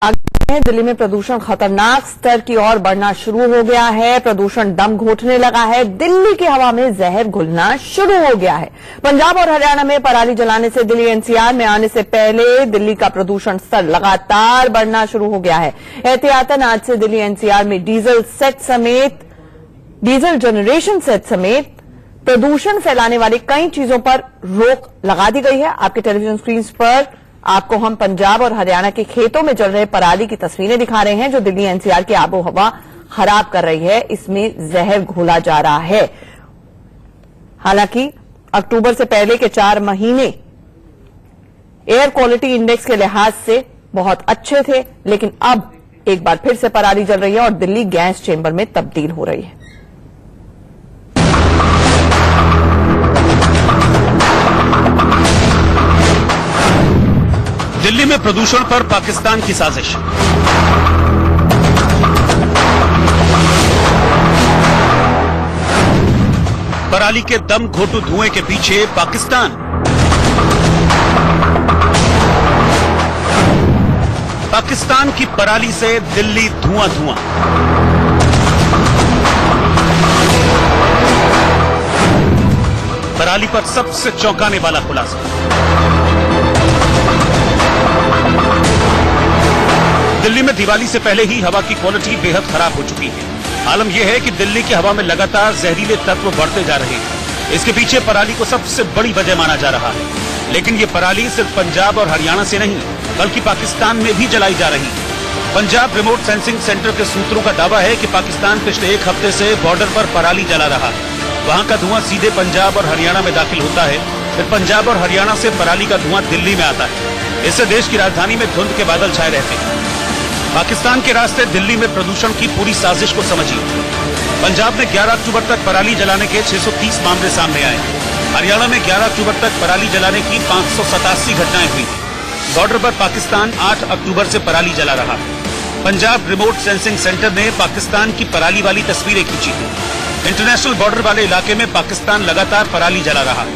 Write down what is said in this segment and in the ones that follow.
आगे दिल्ली में प्रदूषण खतरनाक स्तर की ओर बढ़ना शुरू हो गया है। प्रदूषण दम घोटने लगा है। दिल्ली की हवा में जहर घुलना शुरू हो गया है। पंजाब और हरियाणा में पराली जलाने से दिल्ली एनसीआर में आने से पहले दिल्ली का प्रदूषण स्तर लगातार बढ़ना शुरू हो गया है। एहतियातन आज से दिल्ली एनसीआर में डीजल जनरेशन सेट समेत प्रदूषण फैलाने वाली कई चीजों पर रोक लगा दी गई है। आपके टेलीविजन स्क्रीन पर आपको हम पंजाब और हरियाणा के खेतों में जल रहे पराली की तस्वीरें दिखा रहे हैं, जो दिल्ली एनसीआर की आबो हवा खराब कर रही है। इसमें जहर घोला जा रहा है। हालांकि अक्टूबर से पहले के 4 महीने एयर क्वालिटी इंडेक्स के लिहाज से बहुत अच्छे थे, लेकिन अब एक बार फिर से पराली जल रही है और दिल्ली गैस चेंबर में तब्दील हो रही है। दिल्ली में प्रदूषण पर पाकिस्तान की साजिश। पराली के दम घोटू धुएं के पीछे पाकिस्तान। पाकिस्तान की पराली से दिल्ली धुआं धुआं। पराली पर सबसे चौंकाने वाला खुलासा। दिल्ली में दिवाली से पहले ही हवा की क्वालिटी बेहद खराब हो चुकी है। आलम यह है कि दिल्ली की हवा में लगातार जहरीले तत्व बढ़ते जा रहे हैं। इसके पीछे पराली को सबसे बड़ी वजह माना जा रहा है। लेकिन ये पराली सिर्फ पंजाब और हरियाणा से नहीं, बल्कि पाकिस्तान में भी जलाई जा रही है। पंजाब रिमोट सेंसिंग सेंटर के सूत्रों का दावा है कि पाकिस्तान पिछले 1 हफ्ते से बॉर्डर पर पराली जला रहा है। वहां का धुआं सीधे पंजाब और हरियाणा में दाखिल होता है, फिर पंजाब और हरियाणा से पराली का धुआं दिल्ली में आता है। इससे देश की राजधानी में धुंध के बादल छाए रहते हैं। पाकिस्तान के रास्ते दिल्ली में प्रदूषण की पूरी साजिश को समझिए। पंजाब में 11 अक्टूबर तक पराली जलाने के 630 मामले सामने आए। हरियाणा में 11 अक्टूबर तक पराली जलाने की 587 घटनाएं हुई। बॉर्डर पर पाकिस्तान 8 अक्टूबर से पराली जला रहा है। पंजाब रिमोट सेंसिंग सेंटर ने पाकिस्तान की पराली वाली तस्वीरें खींची हैं। इंटरनेशनल बॉर्डर वाले इलाके में पाकिस्तान लगातार पराली जला रहा है।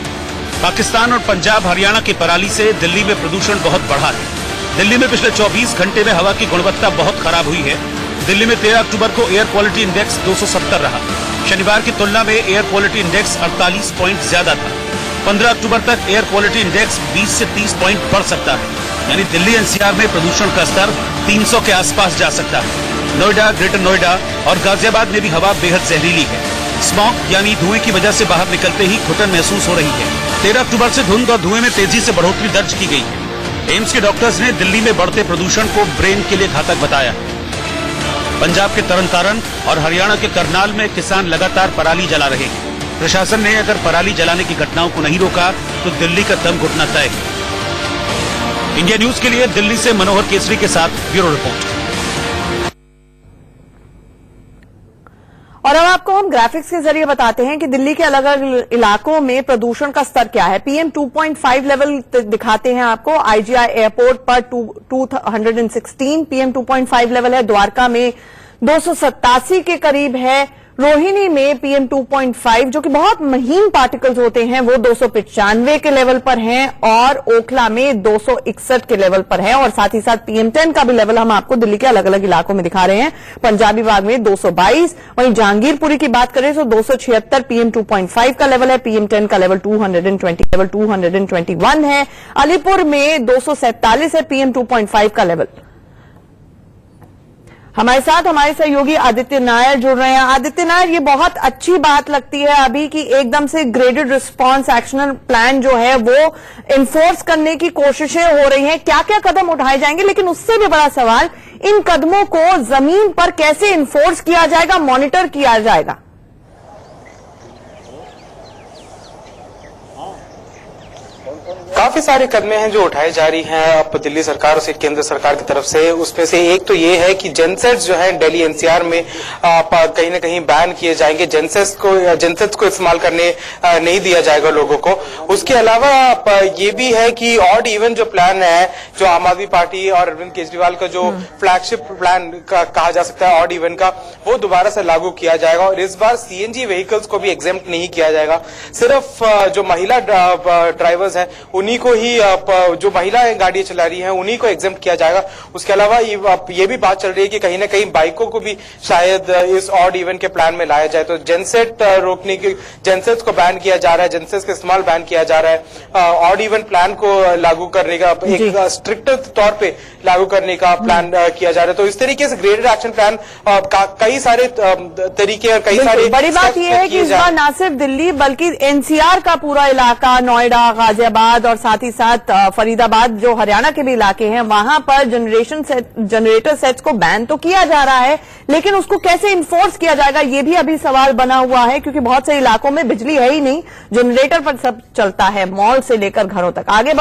पाकिस्तान और पंजाब हरियाणा की पराली से दिल्ली में प्रदूषण बहुत बढ़ा है। दिल्ली में पिछले 24 घंटे में हवा की गुणवत्ता बहुत खराब हुई है। दिल्ली में 13 अक्टूबर को एयर क्वालिटी इंडेक्स 270 रहा। शनिवार की तुलना में एयर क्वालिटी इंडेक्स 48 पॉइंट ज्यादा था। 15 अक्टूबर तक एयर क्वालिटी इंडेक्स 20 से 30 पॉइंट बढ़ सकता है, यानी दिल्ली एनसीआर में प्रदूषण का स्तर 300 के आसपास जा सकता है। नोएडा, ग्रेटर नोएडा और गाजियाबाद में भी हवा बेहद जहरीली है। स्मॉग यानी धुएं की वजह से बाहर निकलते ही घुटन महसूस हो रही है। 13 अक्टूबर से धुंध और धुएं में तेजी से बढ़ोतरी दर्ज की गई है। एम्स के डॉक्टर्स ने दिल्ली में बढ़ते प्रदूषण को ब्रेन के लिए घातक बताया। पंजाब के तरनतारन और हरियाणा के करनाल में किसान लगातार पराली जला रहे हैं। प्रशासन ने अगर पराली जलाने की घटनाओं को नहीं रोका तो दिल्ली का दम घुटना तय है। इंडिया न्यूज के लिए दिल्ली से मनोहर केसरी के साथ ब्यूरो रिपोर्ट। और अब आपको हम ग्राफिक्स के जरिए बताते हैं कि दिल्ली के अलग अलग इलाकों में प्रदूषण का स्तर क्या है। पीएम 2.5 लेवल दिखाते हैं आपको। आईजीआई एयरपोर्ट पर 216 पीएम 2.5 लेवल है। द्वारका में 287 के करीब है। रोहिणी में पीएम 2.5 जो कि बहुत महीन पार्टिकल्स होते हैं वो 295 के लेवल पर हैं और ओखला में 261 के लेवल पर है। और साथ ही साथ पीएम 10 का भी लेवल हम आपको दिल्ली के अलग अलग इलाकों में दिखा रहे हैं। पंजाबी बाग में 222, वहीं जहांगीरपुरी की बात करें तो 276 पीएम 2.5 का लेवल है। पीएम 10 का लेवल 221 है। अलीपुर में 247 है पीएम 2.5 का लेवल। हमारे साथ हमारे सहयोगी आदित्य नायर जुड़ रहे हैं। आदित्य नायर, ये बहुत अच्छी बात लगती है अभी कि एकदम से ग्रेडेड रिस्पांस एक्शन प्लान जो है वो इन्फोर्स करने की कोशिशें हो रही हैं। क्या क्या कदम उठाए जाएंगे, लेकिन उससे भी बड़ा सवाल, इन कदमों को जमीन पर कैसे इन्फोर्स किया जाएगा, मॉनिटर किया जाएगा? काफी सारे कदमें हैं जो उठाई जा रही हैं अब दिल्ली सरकार और केंद्र सरकार की तरफ से। उसमें से एक तो ये है कि जेनसेट्स जो है दिल्ली एनसीआर में कहीं ना कहीं बैन किए जाएंगे। जेनसेट्स को इस्तेमाल करने नहीं दिया जाएगा लोगों को। उसके अलावा ये भी है कि ऑड इवन जो प्लान है, जो आम आदमी पार्टी और अरविंद केजरीवाल का जो फ्लैगशिप प्लान कहा जा सकता है ऑड इवन का, वो दोबारा से लागू किया जाएगा। और इस बार सीएनजी व्हीकल्स को भी एग्जेम्प्ट नहीं किया जाएगा। सिर्फ जो महिला ड्राइवर्स हैं उन्हीं को ही जो महिला गाड़ियां चला रही हैं उन्हीं को एग्जेम्प्ट किया जाएगा। उसके अलावा ये भी बात चल रही है कि कहीं ना कहीं बाइकों को भी शायद इस ऑड इवन के प्लान में लाया जाए। तो जेनसेट रोकने की, जेनसेट्स को बैन किया जा रहा है, जेनसेट्स का इस्तेमाल बैन किया जा रहा है, ऑड इवन प्लान को लागू करने का, एक स्ट्रिक्ट तौर पे लागू करने का प्लान किया जा रहा है। तो इस तरीके से ग्रेडेड एक्शन प्लान कई सारे तरीके और कई सारे बड़ी बात यह है कि इस बार न सिर्फ दिल्ली बल्कि एनसीआर का पूरा इलाका, नोएडा, गाजियाबाद और साथ ही साथ फरीदाबाद जो हरियाणा के भी इलाके हैं, वहां पर जनरेटर सेट्स को बैन तो किया जा रहा है, लेकिन उसको कैसे इन्फोर्स किया जाएगा ये भी अभी सवाल बना हुआ है, क्योंकि बहुत से इलाकों में बिजली है ही नहीं, जनरेटर पर सब चलता है, मॉल से लेकर घरों तक। आगे